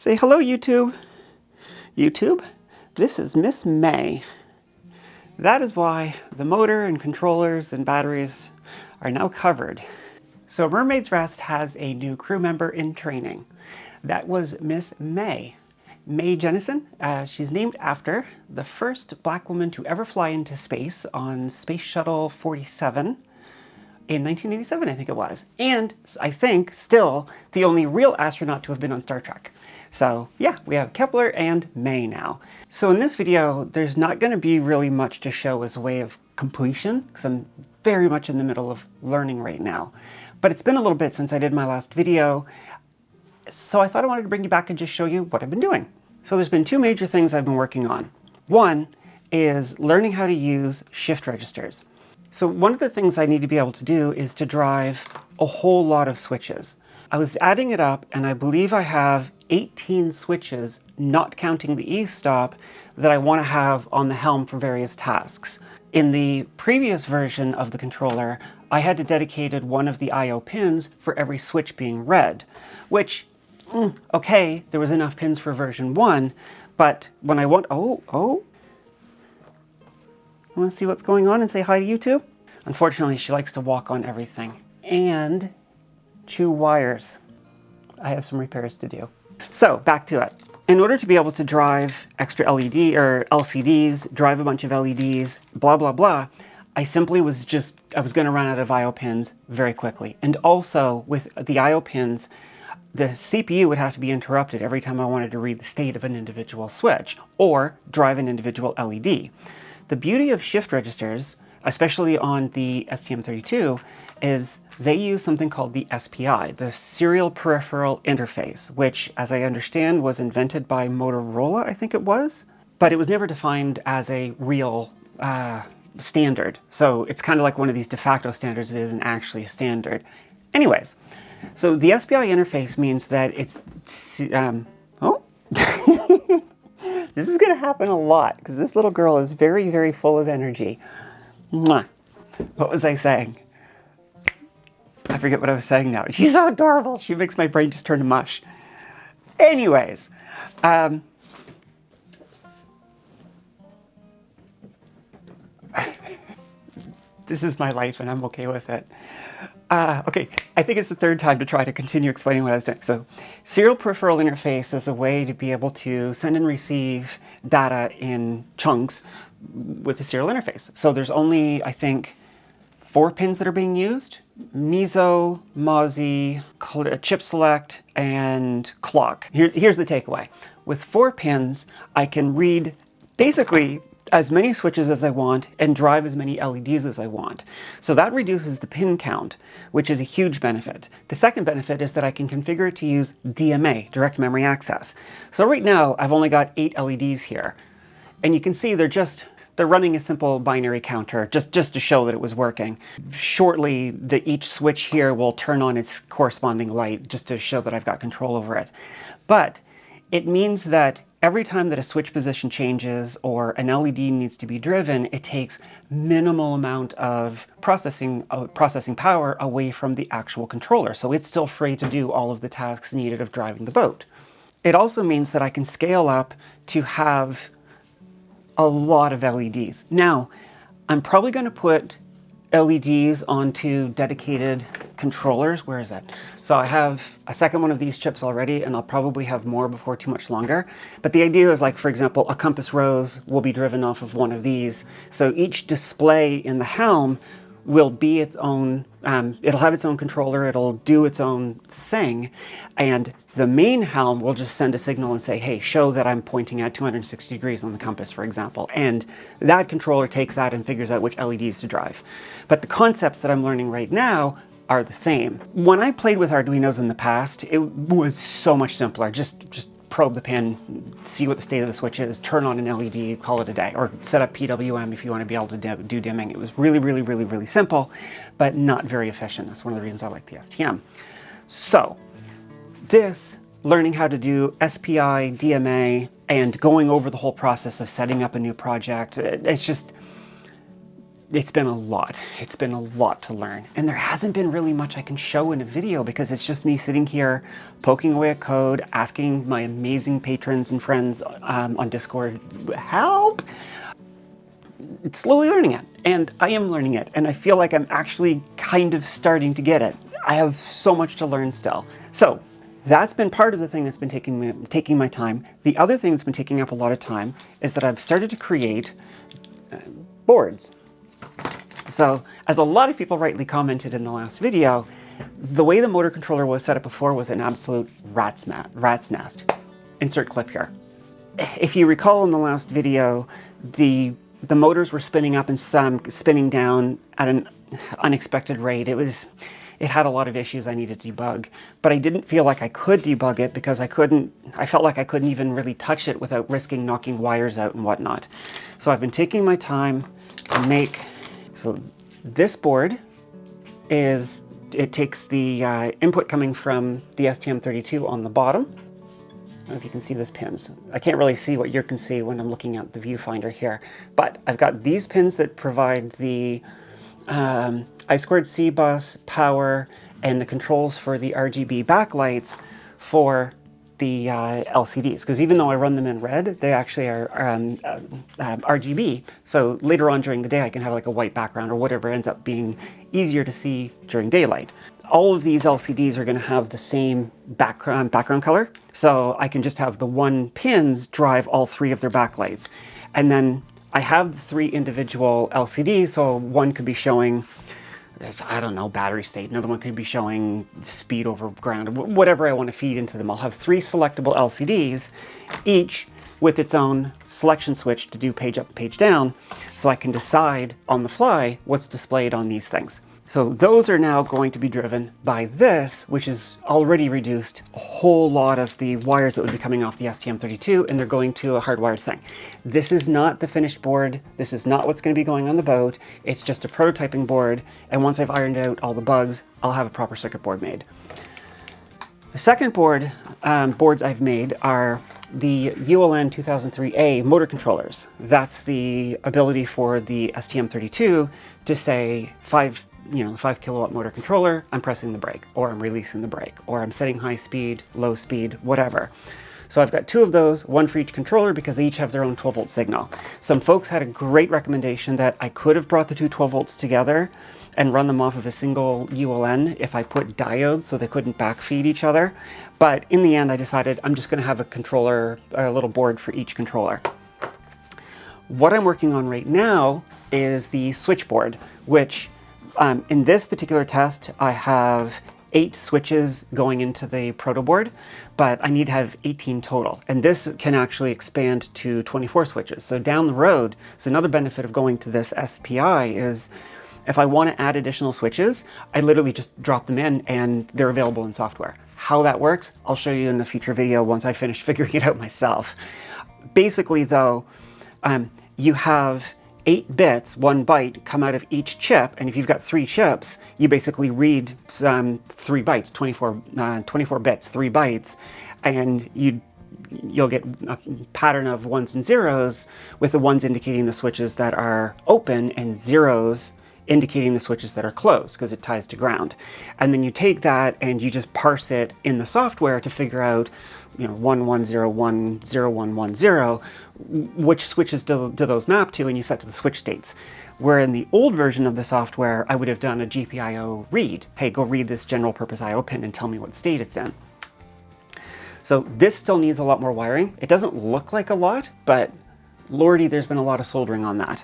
Say hello, YouTube. YouTube, this is Miss May. That is why the motor and controllers and batteries are now covered. So Mermaid's Rest has a new crew member in training. That was Miss May. May Jennison. She's named after the first black woman to ever fly into space on Space Shuttle 47 in 1987, I think it was. And I think still the only real astronaut to have been on Star Trek. So yeah, we have Kepler and May now. So in this video, there's not going to be really much to show as a way of completion, because I'm very much in the middle of learning right now. But it's been a little bit since I did my last video, so I thought I wanted to bring you back and just show you what I've been doing. So there's been two major things I've been working on. One is learning how to use shift registers. So one of the things I need to be able to do is to drive a whole lot of switches. I was adding it up, and I believe I have 18 switches, not counting the e-stop, that I want to have on the helm for various tasks. In the previous version of the controller, I had dedicated one of the I/O pins for every switch being read, which, okay, there was enough pins for version 1, but when I want, want to see what's going on and say hi to YouTube? Unfortunately, she likes to walk on everything and chew wires. I have some repairs to do. So back to it. In order to be able to drive extra LED or LCDs, drive a bunch of LEDs, blah, blah, blah, I simply was going to run out of I/O pins very quickly. And also with the I/O pins, the CPU would have to be interrupted every time I wanted to read the state of an individual switch or drive an individual LED. The beauty of shift registers, especially on the STM32, is they use something called the SPI, the Serial Peripheral Interface, which, as I understand, was invented by Motorola, I think it was, but it was never defined as a real standard. So it's kind of like one of these de facto standards that isn't actually a standard. Anyways, so the SPI interface means that it's... This is going to happen a lot, because this little girl is very, very full of energy. Mwah. What was I saying? I forget what I was saying now. She's so adorable. She makes my brain just turn to mush. Anyways, this is my life and I'm okay with it. Okay, I think it's the third time to try to continue explaining what I was doing. So, Serial Peripheral Interface is a way to be able to send and receive data in chunks with a serial interface. So there's only, I think, 4 pins that are being used. MISO, MOSI, chip select, and clock. Here's the takeaway. With 4 pins, I can read basically as many switches as I want and drive as many LEDs as I want. So that reduces the pin count, which is a huge benefit. The second benefit is that I can configure it to use DMA, direct memory access. So right now I've only got 8 LEDs here. And you can see they're running a simple binary counter just to show that it was working. Shortly, each switch here will turn on its corresponding light just to show that I've got control over it. But it means that every time that a switch position changes or an LED needs to be driven, it takes minimal amount of processing power away from the actual controller. So it's still free to do all of the tasks needed of driving the boat. It also means that I can scale up to have a lot of LEDs. Now, I'm probably going to put LEDs onto dedicated controllers. Where is that? So I have a second one of these chips already, and I'll probably have more before too much longer. But the idea is, like, for example, a compass rose will be driven off of one of these. So each display in the helm will be its own, it'll have its own controller, it'll do its own thing, and the main helm will just send a signal and say, hey, show that I'm pointing at 260 degrees on the compass, for example. And that controller takes that and figures out which LEDs to drive. But the concepts that I'm learning right now are the same. When I played with Arduinos in the past, it was so much simpler. Just probe the pin, see what the state of the switch is, turn on an LED, call it a day, or set up PWM if you want to be able to do dimming. It was really, really, really, really simple, but not very efficient. That's one of the reasons I like the STM. So this, learning how to do SPI, DMA, and going over the whole process of setting up a new project, it's just, it's been a lot. It's been a lot to learn. And there hasn't been really much I can show in a video because it's just me sitting here poking away at code, asking my amazing patrons and friends on Discord, help! It's slowly learning it, and I am learning it, and I feel like I'm actually kind of starting to get it. I have so much to learn still. So that's been part of the thing that's been taking my time. The other thing that's been taking up a lot of time is that I've started to create boards. So, as a lot of people rightly commented in the last video, the way the motor controller was set up before was an absolute rat's nest. Insert clip here. If you recall in the last video, the motors were spinning up and some spinning down at an unexpected rate. It had a lot of issues I needed to debug, but I didn't feel like I could debug it because I felt like I couldn't even really touch it without risking knocking wires out and whatnot. So I've been taking my time to make, so this board it takes the input coming from the STM32 on the bottom. I don't know if you can see those pins. I can't really see what you can see when I'm looking at the viewfinder here, but I've got these pins that provide the I2C bus, power, and the controls for the RGB backlights for the LCDs. Because even though I run them in red, they actually are RGB. So later on during the day, I can have like a white background or whatever ends up being easier to see during daylight. All of these LCDs are going to have the same background color. So I can just have the one pins drive all three of their backlights. And then I have the three individual LCDs, so one could be showing, I don't know, battery state. Another one could be showing speed over ground, whatever I want to feed into them. I'll have three selectable LCDs, each with its own selection switch to do page up and page down, so I can decide on the fly what's displayed on these things. So those are now going to be driven by this, which has already reduced a whole lot of the wires that would be coming off the STM32, and they're going to a hardwired thing. This is not the finished board. This is not what's going to be going on the boat. It's just a prototyping board, and once I've ironed out all the bugs, I'll have a proper circuit board made. The second boards I've made are the ULN 2003A motor controllers. That's the ability for the STM32 to say 5 kilowatt motor controller, I'm pressing the brake, or I'm releasing the brake, or I'm setting high speed, low speed, whatever. So I've got two of those, one for each controller, because they each have their own 12-volt signal. Some folks had a great recommendation that I could have brought the two 12 volts together and run them off of a single ULN if I put diodes so they couldn't backfeed each other. But in the end, I decided I'm just going to have a controller, a little board for each controller. What I'm working on right now is the Switchboard, which in this particular test, I have 8 switches going into the Protoboard, but I need to have 18 total. And this can actually expand to 24 switches. So down the road, so another benefit of going to this SPI is if I want to add additional switches, I literally just drop them in and they're available in software. How that works, I'll show you in a future video once I finish figuring it out myself. Basically though, you have 8 bits, 1 byte, come out of each chip, and if you've got 3 chips, you basically read 3 bytes, 24 bits, 3 bytes, and you'll get a pattern of 1s and 0s, with the 1s indicating the switches that are open and 0s indicating the switches that are closed, because it ties to ground. And then you take that and you just parse it in the software to figure out 1101, 0110, which switches do those map to, and you set to the switch states. Where in the old version of the software, I would have done a GPIO read. Hey, go read this general purpose IO pin and tell me what state it's in. So this still needs a lot more wiring. It doesn't look like a lot, but lordy, there's been a lot of soldering on that.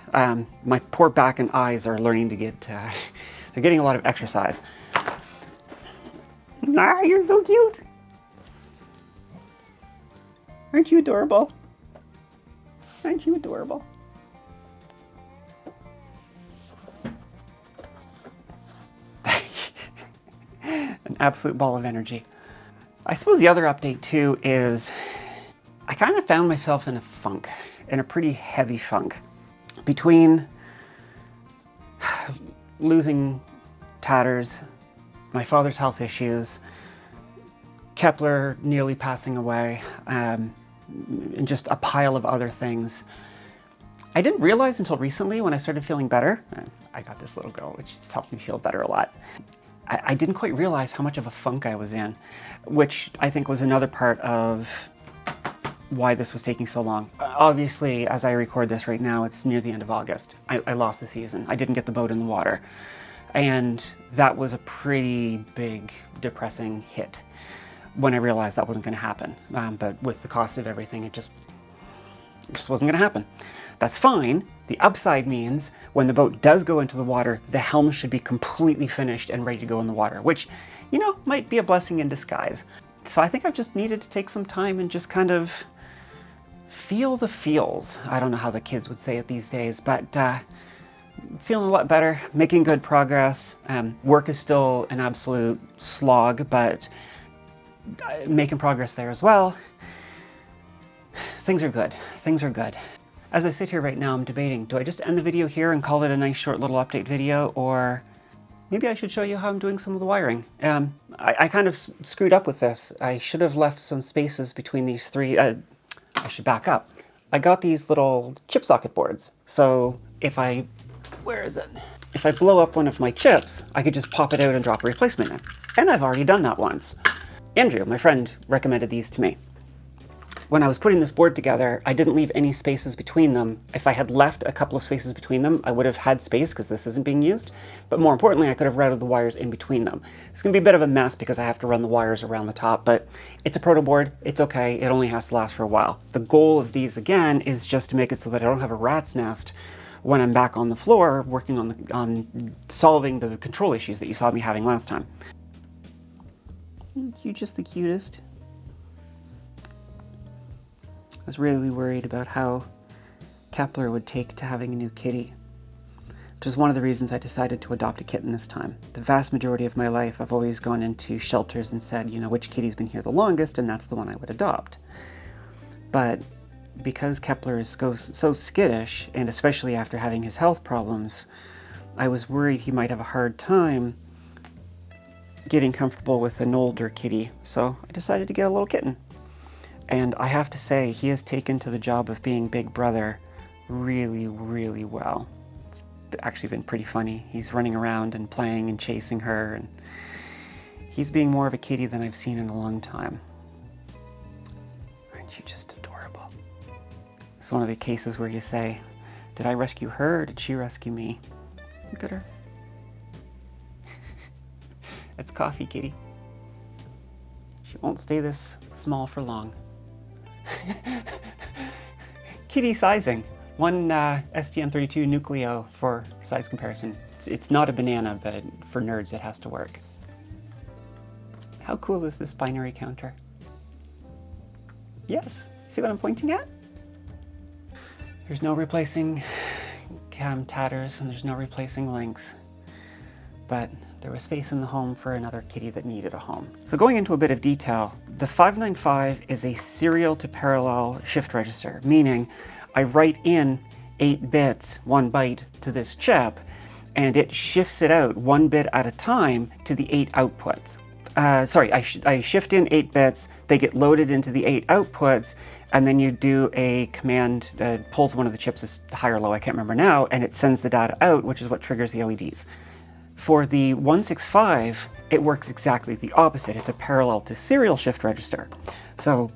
My poor back and eyes are learning to get, they're getting a lot of exercise. Ah, you're so cute. Aren't you adorable? Aren't you adorable? An absolute ball of energy. I suppose the other update too is I kind of found myself in a funk, in a pretty heavy funk, between losing Tatters, my father's health issues, Kepler nearly passing away, and just a pile of other things. I didn't realize until recently when I started feeling better, I got this little girl, which has helped me feel better a lot. I didn't quite realize how much of a funk I was in, which I think was another part of why this was taking so long. Obviously, as I record this right now, it's near the end of August. I lost the season. I didn't get the boat in the water. And that was a pretty big, depressing hit when I realized that wasn't going to happen. But with the cost of everything, it just wasn't going to happen. That's fine. The upside means when the boat does go into the water, the helm should be completely finished and ready to go in the water, which, you know, might be a blessing in disguise. So I think I've just needed to take some time and just kind of feel the feels. I don't know how the kids would say it these days, but feeling a lot better, making good progress. Work is still an absolute slog, but making progress there as well. Things are good. Things are good. As I sit here right now, I'm debating, do I just end the video here and call it a nice short little update video, or maybe I should show you how I'm doing some of the wiring. I kind of screwed up with this. I should have left some spaces between these three. I should back up. I got these little chip socket boards. So if I, where is it? If I blow up one of my chips, I could just pop it out and drop a replacement in. And I've already done that once. Andrew, my friend, recommended these to me. When I was putting this board together, I didn't leave any spaces between them. If I had left a couple of spaces between them, I would have had space because this isn't being used. But more importantly, I could have routed the wires in between them. It's going to be a bit of a mess because I have to run the wires around the top, but it's a Protoboard. It's okay. It only has to last for a while. The goal of these, again, is just to make it so that I don't have a rat's nest when I'm back on the floor working on solving the control issues that you saw me having last time. You're just the cutest. I was really worried about how Kepler would take to having a new kitty, which is one of the reasons I decided to adopt a kitten this time. The vast majority of my life, I've always gone into shelters and said, you know, which kitty's been here the longest, and that's the one I would adopt. But because Kepler is so skittish, and especially after having his health problems, I was worried he might have a hard time getting comfortable with an older kitty, so I decided to get a little kitten. And I have to say, he has taken to the job of being big brother really, really well. It's actually been pretty funny. He's running around and playing and chasing her, and he's being more of a kitty than I've seen in a long time. Aren't you just adorable? It's one of the cases where you say, did I rescue her or did she rescue me? Look at her. It's Coffee, kitty. She won't stay this small for long. Kitty sizing. One STM32 Nucleo for size comparison. It's not a banana, but for nerds it has to work. How cool is this binary counter? Yes, see what I'm pointing at? There's no replacing cam tatters and there's no replacing links. But there was space in the home for another kitty that needed a home. So going into a bit of detail, the 595 is a serial to parallel shift register, meaning I write in 8 bits, 1 byte, to this chip, and it shifts it out 1 bit at a time to the 8 outputs. I shift in 8 bits, they get loaded into the 8 outputs, and then you do a command that pulls one of the chips as high or low, I can't remember now, and it sends the data out, which is what triggers the LEDs. For the 165, it works exactly the opposite. It's a parallel to serial shift register. So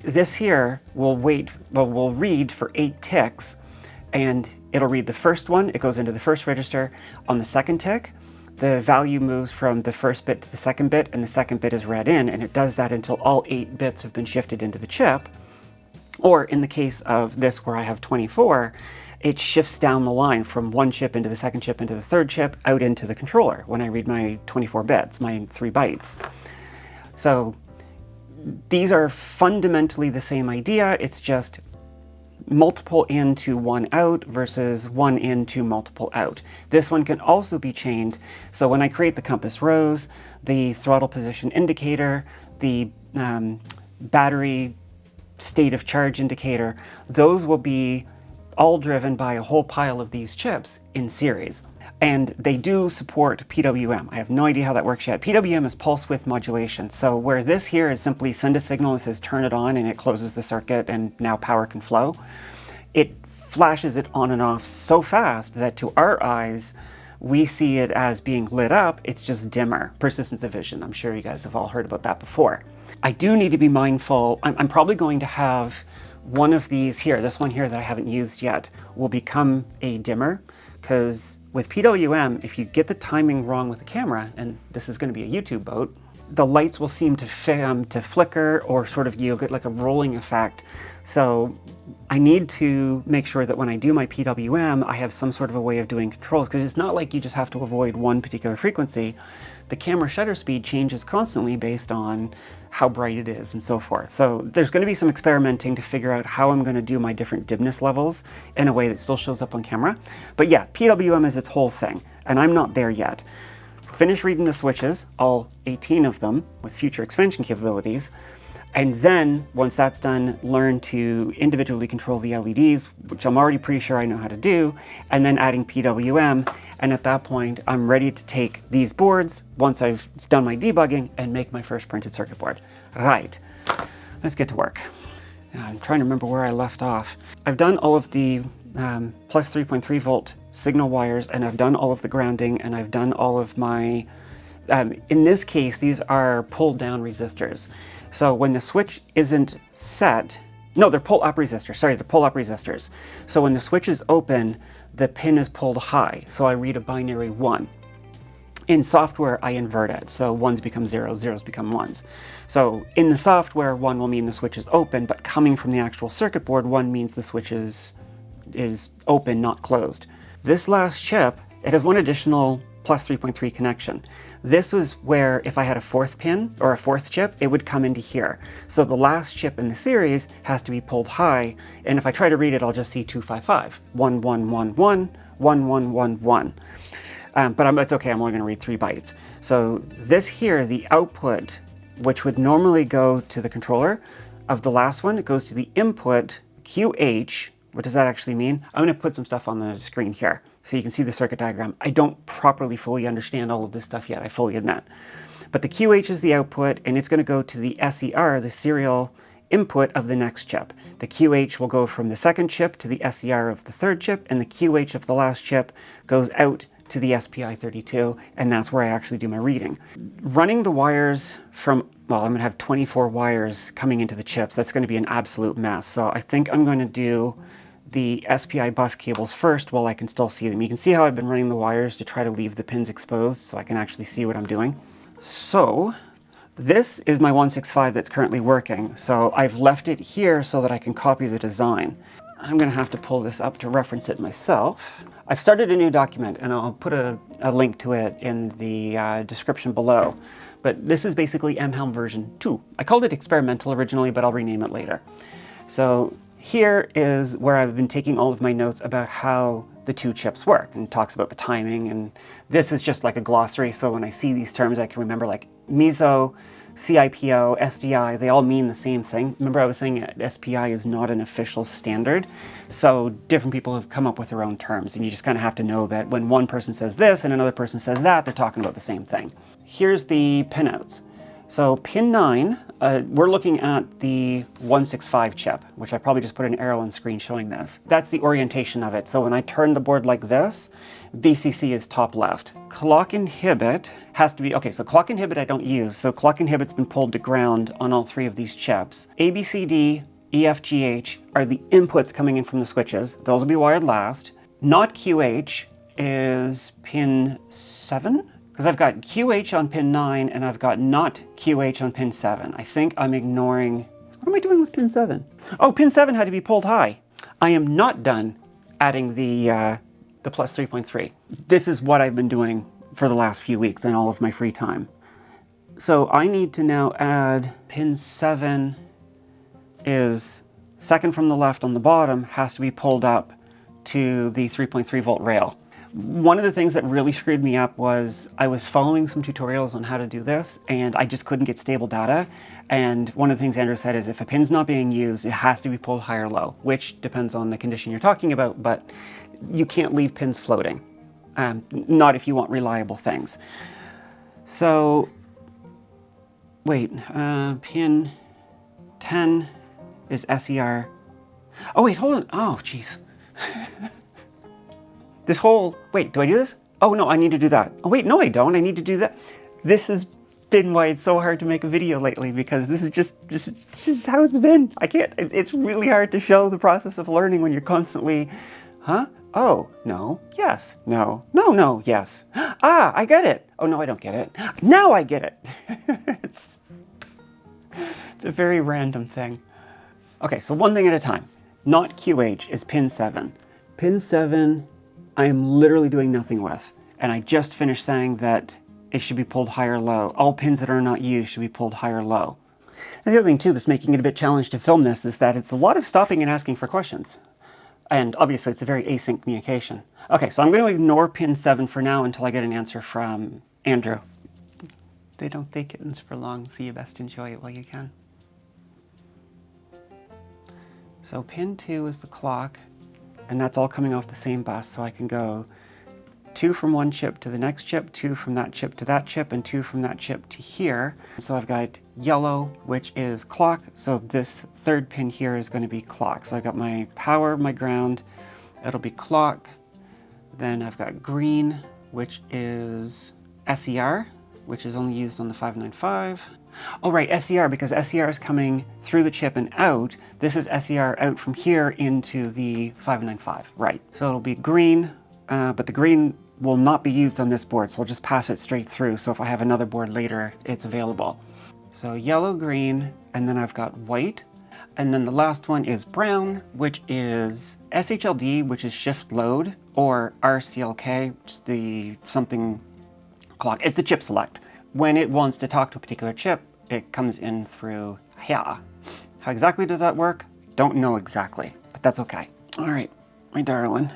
this here will read for 8 ticks, and it'll read the first one, it goes into the first register. On the second tick, the value moves from the first bit to the second bit, and the second bit is read in, and it does that until all 8 bits have been shifted into the chip. Or in the case of this where I have 24, it shifts down the line from one chip into the second chip into the third chip out into the controller when I read my 24 bits, my 3 bytes. So these are fundamentally the same idea, it's just multiple in to 1 out versus 1 in to multiple out. This one can also be chained, so when I create the compass rose, the throttle position indicator, the battery state of charge indicator, those will be all driven by a whole pile of these chips in series. And they do support PWM. I have no idea how that works yet. PWM is pulse width modulation. So where this here is simply send a signal that says turn it on and it closes the circuit and now power can flow, it flashes it on and off so fast that to our eyes, we see it as being lit up. It's just dimmer. Persistence of vision. I'm sure you guys have all heard about that before. I do need to be mindful. I'm probably going to have one of these here, this one here that I haven't used yet, will become a dimmer, because with PWM, if you get the timing wrong with the camera, and this is going to be a YouTube boat, the lights will seem to flicker, or sort of you'll get like a rolling effect. So I need to make sure that when I do my PWM, I have some sort of a way of doing controls, because it's not like you just have to avoid one particular frequency. The camera shutter speed changes constantly based on how bright it is and so forth. So there's going to be some experimenting to figure out how I'm going to do my different dimness levels in a way that still shows up on camera. But yeah, PWM is its whole thing, and I'm not there yet. Finish reading the switches, all 18 of them, with future expansion capabilities. And then, once that's done, learn to individually control the LEDs, which I'm already pretty sure I know how to do, and then adding PWM. And at that point, I'm ready to take these boards, once I've done my debugging, and make my first printed circuit board. Right, let's get to work. I'm trying to remember where I left off. I've done all of the plus 3.3 volt signal wires, and I've done all of the grounding, and I've done all of my, in this case, these are pulled down resistors. So when the switch isn't set, no, they're pull up resistors, sorry, they're pull up resistors. So when the switch is open, the pin is pulled high, so I read a binary 1. In software, I invert it, so ones become zeros, zeros become ones. So in the software, 1 will mean the switch is open, but coming from the actual circuit board, 1 means the switch is open, not closed. This last chip, it has one additional plus 3.3 connection. This was where if I had a 4th pin or a 4th chip, it would come into here. So the last chip in the series has to be pulled high, and if I try to read it, I'll just see 255, 1111, 1111. But it's okay, I'm only gonna read 3 bytes. So this here, the output, which would normally go to the controller of the last one, it goes to the input, QH. What does that actually mean? I'm gonna put some stuff on the screen here so you can see the circuit diagram. I don't properly fully understand all of this stuff yet, I fully admit. But the QH is the output, and it's gonna go to the SER, the serial input of the next chip. The QH will go from the 2nd chip to the SER of the 3rd chip, and the QH of the last chip goes out to the SPI 32, and that's where I actually do my reading. Running the wires from, well, I'm gonna have 24 wires coming into the chips. That's gonna be an absolute mess. So I think I'm gonna do the SPI bus cables first while I can still see them. You can see how I've been running the wires to try to leave the pins exposed so I can actually see what I'm doing. So this is my 165 that's currently working. So I've left it here so that I can copy the design. I'm gonna have to pull this up to reference it myself. I've started a new document, and I'll put a link to it in the description below. But this is basically M-Helm version 2. I called it experimental originally, but I'll rename it later. So here is where I've been taking all of my notes about how the 2 chips work, and talks about the timing, and this is just like a glossary, so when I see these terms I can remember, like MISO, CIPO, SDI, they all mean the same thing. Remember I was saying SPI is not an official standard, so different people have come up with their own terms, and you just kind of have to know that when one person says this and another person says that, they're talking about the same thing. Here's the pinouts. So pin 9, we're looking at the 165 chip, which I probably just put an arrow on screen showing this. That's the orientation of it. So when I turn the board like this, VCC is top left. Clock inhibit has to be, okay, so clock inhibit I don't use. So clock inhibit's been pulled to ground on all 3 of these chips. A, B, C, D, E, F, G, H are the inputs coming in from the switches. Those will be wired last. Not QH is pin 7? Because I've got QH on pin 9 and I've got not QH on pin 7. I think I'm ignoring, what am I doing with pin 7? Oh, pin 7 had to be pulled high. I am not done adding the plus 3.3. This is what I've been doing for the last few weeks in all of my free time. So I need to now add pin 7 is 2nd from the left on the bottom, has to be pulled up to the 3.3 volt rail. One of the things that really screwed me up was I was following some tutorials on how to do this, and I just couldn't get stable data. And one of the things Andrew said is if a pin's not being used, it has to be pulled high or low, which depends on the condition you're talking about, but you can't leave pins floating. Not if you want reliable things. So, wait, pin 10 is SER. Oh wait, hold on, oh jeez. This whole, wait, do I do this? Oh no, I need to do that. Oh wait, no I don't, I need to do that. This has been why it's so hard to make a video lately, because this is just how it's been. I can't, it's really hard to show the process of learning when you're constantly, huh? Oh, no, yes, no, no, no, yes. Ah, I get it. Oh no, I don't get it. Now I get it. It's a very random thing. Okay, so one thing at a time. Not QH is pin 7. Pin 7, I am literally doing nothing with. And I just finished saying that it should be pulled high or low. All pins that are not used should be pulled high or low. And the other thing too that's making it a bit challenging to film this is that it's a lot of stopping and asking for questions. And obviously it's a very async communication. Okay, so I'm going to ignore pin 7 for now until I get an answer from Andrew. They don't take kittens for long, so you best enjoy it while you can. So pin 2 is the clock, and that's all coming off the same bus, so I can go 2 from one chip to the next chip, 2 from that chip to that chip, and 2 from that chip to here. So I've got yellow, which is clock, so this third pin here is going to be clock. So I've got my power, my ground, it'll be clock. Then I've got green, which is SER, which is only used on the 595. Oh right, SER, because SER is coming through the chip and out. This is SER out from here into the 595, right. So it'll be green, but the green will not be used on this board, so we'll just pass it straight through, so if I have another board later, it's available. So yellow, green, and then I've got white. And then the last one is brown, which is SHLD, which is shift load, or RCLK, which is the something clock. It's the chip select. When it wants to talk to a particular chip, it comes in through here. How exactly does that work? Don't know exactly, but that's okay. All right, my darling,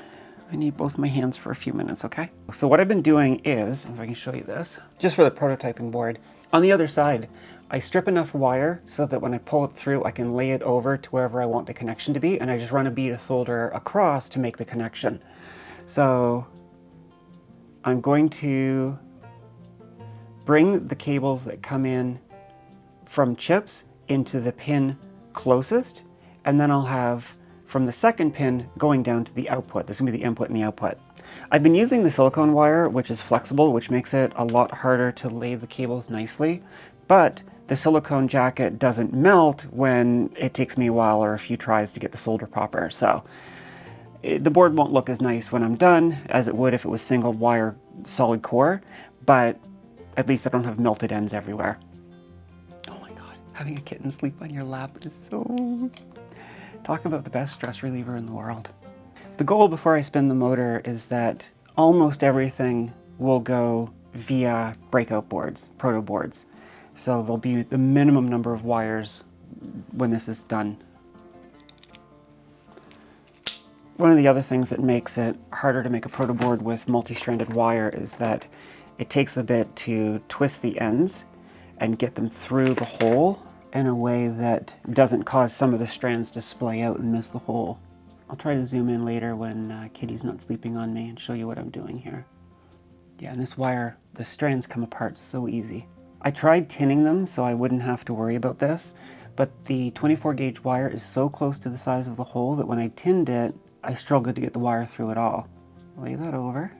I need both my hands for a few minutes, okay? So what I've been doing is, if I can show you this, just for the prototyping board, on the other side, I strip enough wire so that when I pull it through, I can lay it over to wherever I want the connection to be, and I just run a bead of solder across to make the connection. So I'm going to bring the cables that come in from chips into the pin closest, and then I'll have from the second pin going down to the output. This is going to be the input and the output. I've been using the silicone wire, which is flexible, which makes it a lot harder to lay the cables nicely, but the silicone jacket doesn't melt when it takes me a while or a few tries to get the solder proper. So the board won't look as nice when I'm done as it would if it was single wire solid core, but at least I don't have melted ends everywhere. Oh my God, having a kitten sleep on your lap is so... Talk about the best stress reliever in the world. The goal before I spin the motor is that almost everything will go via breakout boards, Protoboards. So there'll be the minimum number of wires when this is done. One of the other things that makes it harder to make a Protoboard with multi-stranded wire is that it takes a bit to twist the ends and get them through the hole in a way that doesn't cause some of the strands to splay out and miss the hole. I'll try to zoom in later when Kitty's not sleeping on me and show you what I'm doing here. Yeah, and this wire, the strands come apart so easy. I tried tinning them so I wouldn't have to worry about this, but the 24 gauge wire is so close to the size of the hole that when I tinned it, I struggled to get the wire through at all. Lay that over,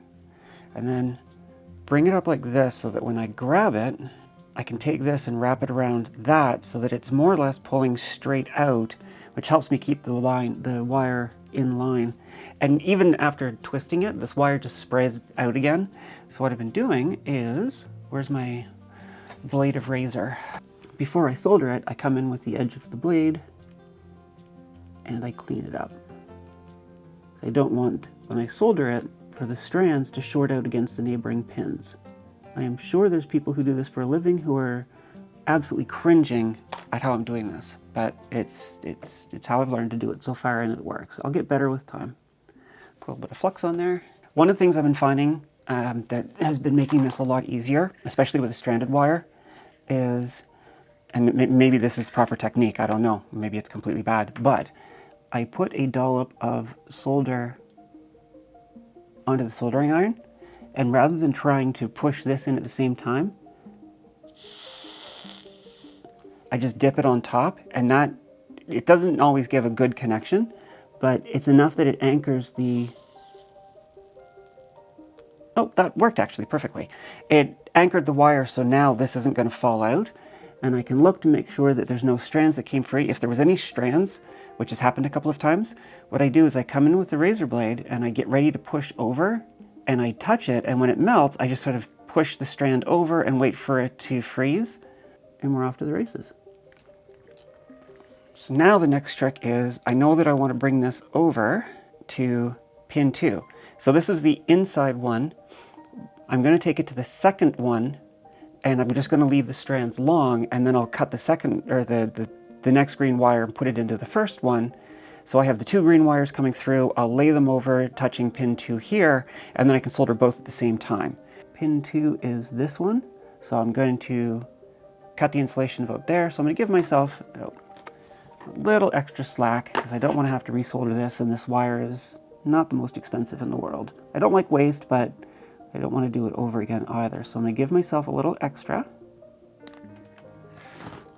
and then bring it up like this so that when I grab it, I can take this and wrap it around that so that it's more or less pulling straight out, which helps me keep the wire in line. And even after twisting it, this wire just sprays out again. So what I've been doing is, where's my blade of razor? Before I solder it, I come in with the edge of the blade and I clean it up. I don't want, when I solder it, for the strands to short out against the neighboring pins. I am sure there's people who do this for a living who are absolutely cringing at how I'm doing this, but it's how I've learned to do it so far, and it works. I'll get better with time. Put a little bit of flux on there. One of the things I've been finding that has been making this a lot easier, especially with a stranded wire, is, and maybe this is proper technique, I don't know, maybe it's completely bad, but I put a dollop of solder onto the soldering iron, and rather than trying to push this in at the same time, I just dip it on top, and that, it doesn't always give a good connection, but it's enough that it anchors the... Oh, that worked actually perfectly. It anchored the wire, so now this isn't going to fall out. And I can look to make sure that there's no strands that came free. If there was any strands, which has happened a couple of times, what I do is I come in with the razor blade and I get ready to push over and I touch it, and when it melts, I just sort of push the strand over and wait for it to freeze, and we're off to the races. So now the next trick is, I know that I want to bring this over to pin 2. So this is the inside one. I'm going to take it to the second one, and I'm just going to leave the strands long, and then I'll cut the second, or the next green wire and put it into the first one. So I have the 2 green wires coming through, I'll lay them over, touching pin 2 here, and then I can solder both at the same time. Pin 2 is this one, so I'm going to cut the insulation about there. So I'm going to give myself a little extra slack, because I don't want to have to resolder this, and this wire is not the most expensive in the world. I don't like waste, but I don't want to do it over again either. So I'm going to give myself a little extra,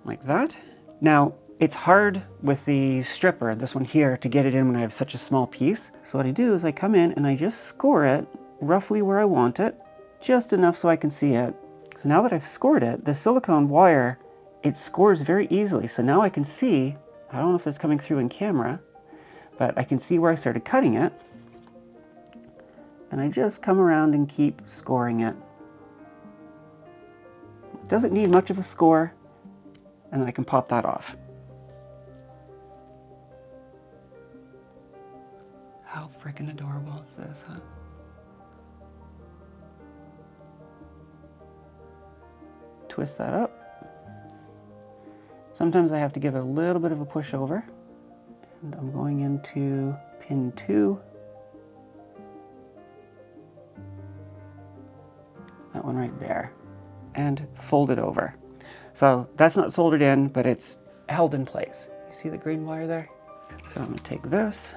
like that. Now, it's hard with the stripper, this one here, to get it in when I have such a small piece. So what I do is I come in and I just score it roughly where I want it, just enough so I can see it. So now that I've scored it, the silicone wire, it scores very easily. So now I can see, I don't know if it's coming through in camera, but I can see where I started cutting it. And I just come around and keep scoring it. It doesn't need much of a score, and then I can pop that off. How freaking adorable is this, huh? Twist that up. Sometimes I have to give it a little bit of a push over. And I'm going into pin 2. That one right there. And fold it over. So that's not soldered in, but it's held in place. You see the green wire there? So I'm going to take this.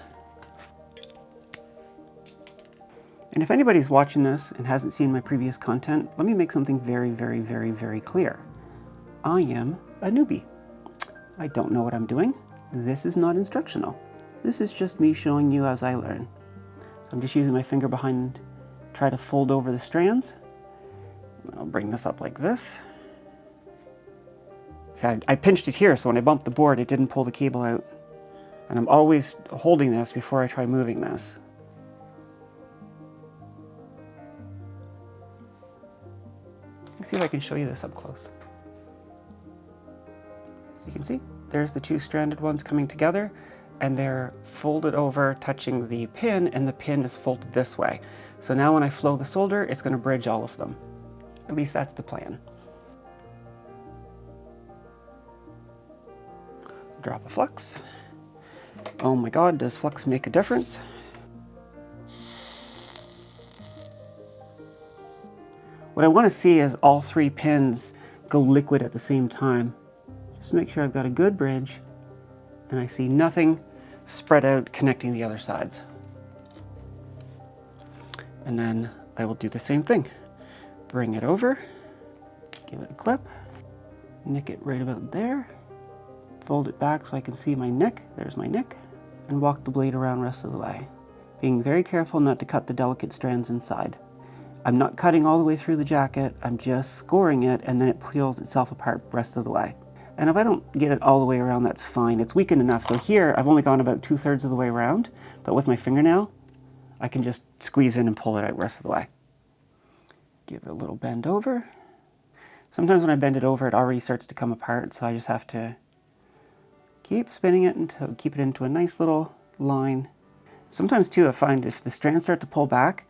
And if anybody's watching this and hasn't seen my previous content, let me make something very, very, very, very clear. I am a newbie. I don't know what I'm doing. This is not instructional. This is just me showing you as I learn. I'm just using my finger behind, try to fold over the strands. I'll bring this up like this. See, I pinched it here, so when I bumped the board, it didn't pull the cable out. And I'm always holding this before I try moving this. Let's see if I can show you this up close. So you can see, there's the 2 stranded ones coming together, and they're folded over, touching the pin, and the pin is folded this way. So now when I flow the solder, it's going to bridge all of them. At least that's the plan. Drop a flux. Oh my god, does flux make a difference? What I want to see is all 3 pins go liquid at the same time. Just make sure I've got a good bridge and I see nothing spread out connecting the other sides. And then I will do the same thing. Bring it over, give it a clip, nick it right about there, fold it back so I can see my nick, there's my nick, and walk the blade around the rest of the way. Being very careful not to cut the delicate strands inside. I'm not cutting all the way through the jacket, I'm just scoring it and then it peels itself apart the rest of the way. And if I don't get it all the way around, that's fine. It's weakened enough. So here, I've only gone about 2/3 of the way around, but with my fingernail, I can just squeeze in and pull it out the rest of the way. Give it a little bend over. Sometimes when I bend it over, it already starts to come apart, so I just have to keep spinning it until keep it into a nice little line. Sometimes too, I find if the strands start to pull back,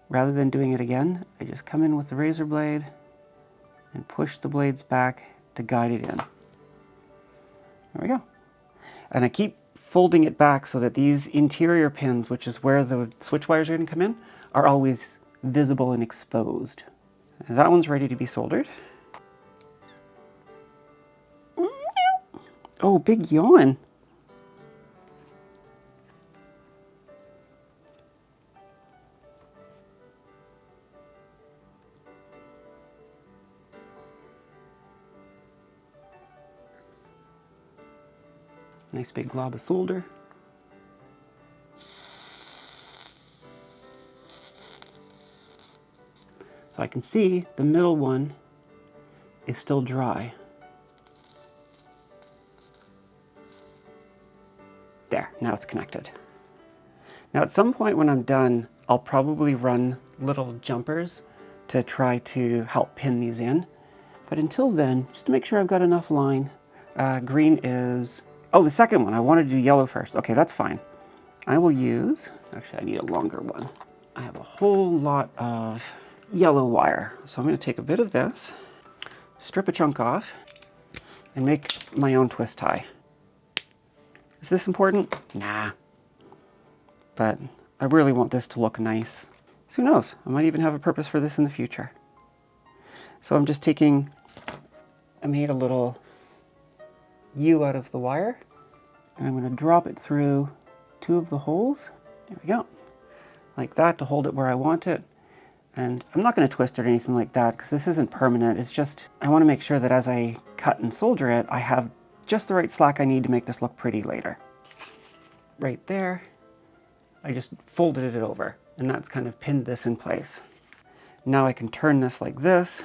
rather than doing it again, I just come in with the razor blade and push the blades back to guide it in. There we go. And I keep folding it back so that these interior pins, which is where the switch wires are going to come in, are always visible and exposed. And that one's ready to be soldered. Oh, big yawn. Nice big glob of solder. I can see the middle one is still dry. There, now it's connected. Now at some point when I'm done, I'll probably run little jumpers to try to help pin these in. But until then, just to make sure I've got enough line, green is, oh, the second one, I wanted to do yellow first. Okay, that's fine. I will use, actually I need a longer one. I have a whole lot of yellow wire. So I'm gonna take a bit of this, strip a chunk off, and make my own twist tie. Is this important? Nah. But I really want this to look nice. So who knows, I might even have a purpose for this in the future. So I'm just taking, I made a little U out of the wire, and I'm going to drop it through 2 of the holes. There we go. Like that to hold it where I want it. And I'm not going to twist it or anything like that because this isn't permanent. It's just, I want to make sure that as I cut and solder it, I have just the right slack I need to make this look pretty later. Right there, I just folded it over, and that's kind of pinned this in place. Now I can turn this like this,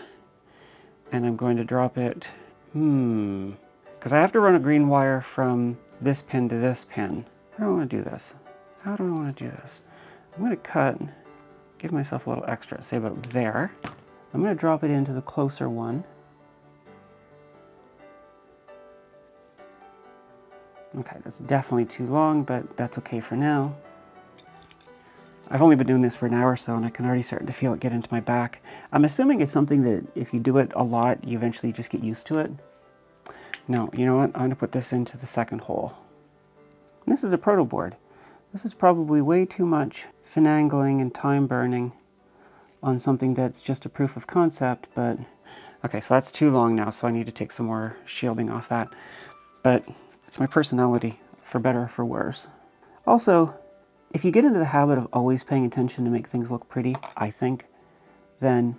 and I'm going to drop it, because I have to run a green wire from this pin to this pin. How do I want to do this? How do I want to do this? I'm going to cut, give myself a little extra, say about there. I'm going to drop it into the closer one. Okay, that's definitely too long, but that's okay for now. I've only been doing this for an hour or so, and I can already start to feel it get into my back. I'm assuming it's something that if you do it a lot, you eventually just get used to it. No, you know what? I'm going to put this into the second hole. And this is a Protoboard. This is probably way too much finagling and time burning on something that's just a proof of concept, but okay, so that's too long now, so I need to take some more shielding off that. But it's my personality, for better or for worse. Also, if you get into the habit of always paying attention to make things look pretty, I think, then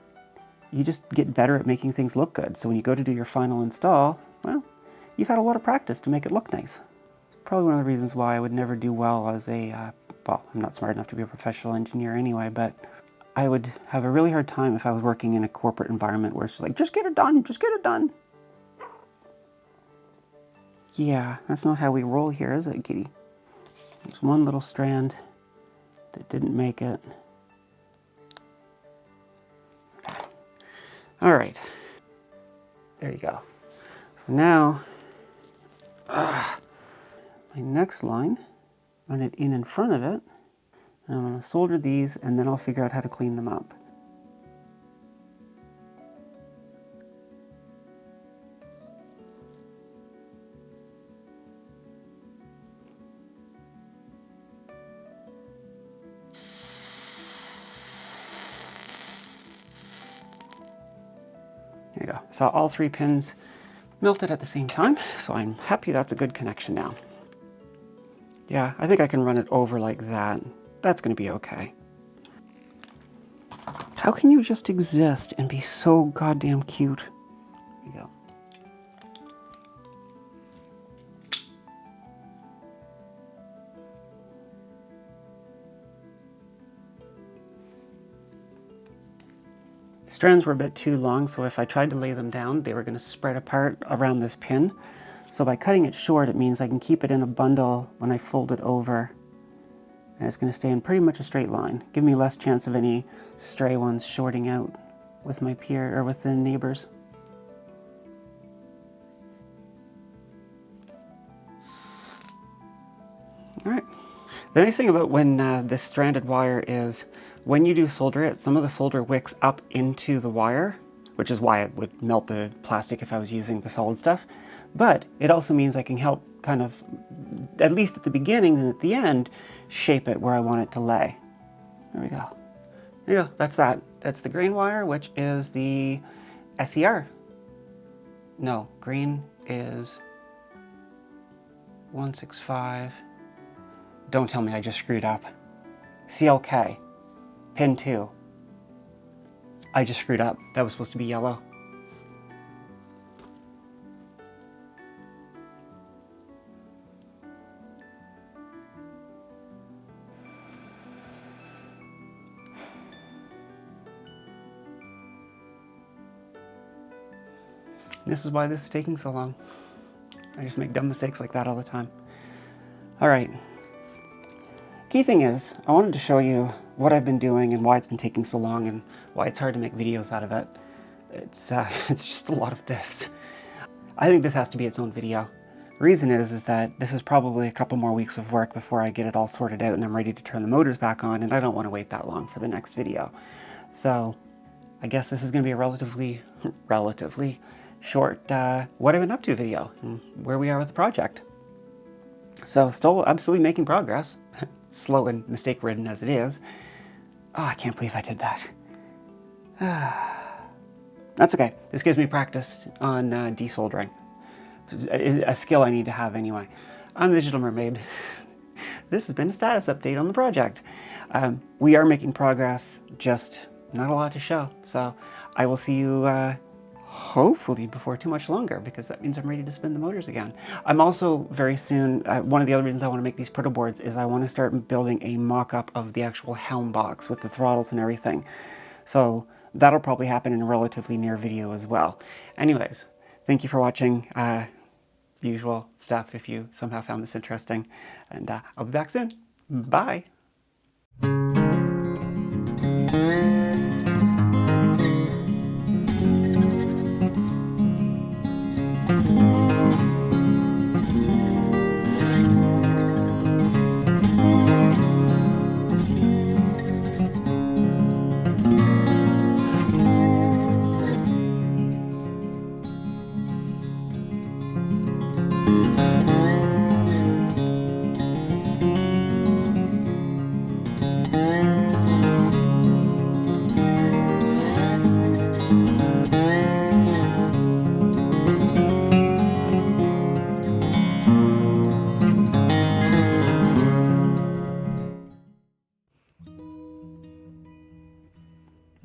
you just get better at making things look good. So when you go to do your final install, well, you've had a lot of practice to make it look nice. It's probably one of the reasons why I would never do well as a, well, I'm not smart enough to be a professional engineer anyway, but I would have a really hard time if I was working in a corporate environment where it's just like, just get it done, just get it done. Yeah, that's not how we roll here, is it, kitty? There's one little strand that didn't make it. Okay. All right. There you go. So now, my next line, run it in front of it, and I'm going to solder these, and then I'll figure out how to clean them up. There you go. Saw all 3 pins melted at the same time, so I'm happy that's a good connection now. Yeah, I think I can run it over like that. That's going to be okay. How can you just exist and be so goddamn cute? There you go. Strands were a bit too long, so if I tried to lay them down, they were going to spread apart around this pin. So by cutting it short, it means I can keep it in a bundle when I fold it over. And it's going to stay in pretty much a straight line. Give me less chance of any stray ones shorting out with my peer or with the neighbors. All right. The nice thing about when this stranded wire is when you do solder it, some of the solder wicks up into the wire, which is why it would melt the plastic if I was using the solid stuff. But it also means I can help kind of, at least at the beginning and at the end, shape it where I want it to lay. There we go. There you go. That's that. That's the green wire, which is the SER. No, green is 165. Don't tell me I just screwed up. CLK, pin 2. I just screwed up. That was supposed to be yellow. This is why this is taking so long. I just make dumb mistakes like that all the time. All right. Key thing is, I wanted to show you what I've been doing and why it's been taking so long and why it's hard to make videos out of it. It's just a lot of this. I think this has to be its own video. The reason is that this is probably a couple more weeks of work before I get it all sorted out and I'm ready to turn the motors back on, and I don't want to wait that long for the next video. So I guess this is going to be a relatively short what I've been up to video and where we are with the project. So still absolutely making progress, slow and mistake-ridden as it is. Oh, I can't believe I did that. That's okay. This gives me practice on desoldering. A skill I need to have anyway. I'm the Digital Mermaid. This has been a status update on the project. We are making progress, just not a lot to show. So I will see you hopefully before too much longer, because that means I'm ready to spin the motors again. I'm also very soon, one of the other reasons I want to make these Protoboards is I want to start building a mock-up of the actual helm box with the throttles and everything. So that'll probably happen in a relatively near video as well. Anyways, thank you for watching. Usual stuff if you somehow found this interesting. And I'll be back soon. Bye.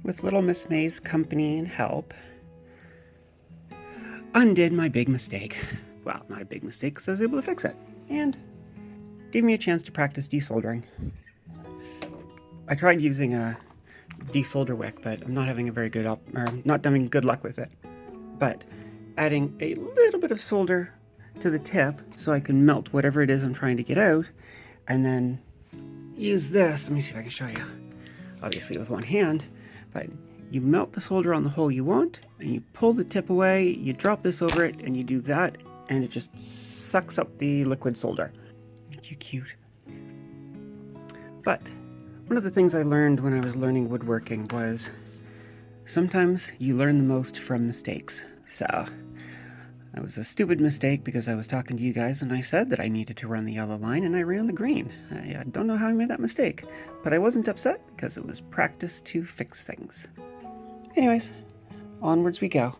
With little Miss May's company and help, undid my big mistake. Well, not a big mistake, because I was able to fix it. And gave me a chance to practice desoldering. I tried using a desolder wick, but I'm not having a very good good luck with it. But adding a little bit of solder to the tip so I can melt whatever it is I'm trying to get out, and then use this. Let me see if I can show you. Obviously with one hand. But you melt the solder on the hole you want, and you pull the tip away, you drop this over it, and you do that, and it just sucks up the liquid solder. Aren't you cute? But one of the things I learned when I was learning woodworking was sometimes you learn the most from mistakes. So that was a stupid mistake because I was talking to you guys and I said that I needed to run the yellow line and I ran the green. I don't know how I made that mistake, but I wasn't upset because it was practice to fix things. Anyways, onwards we go.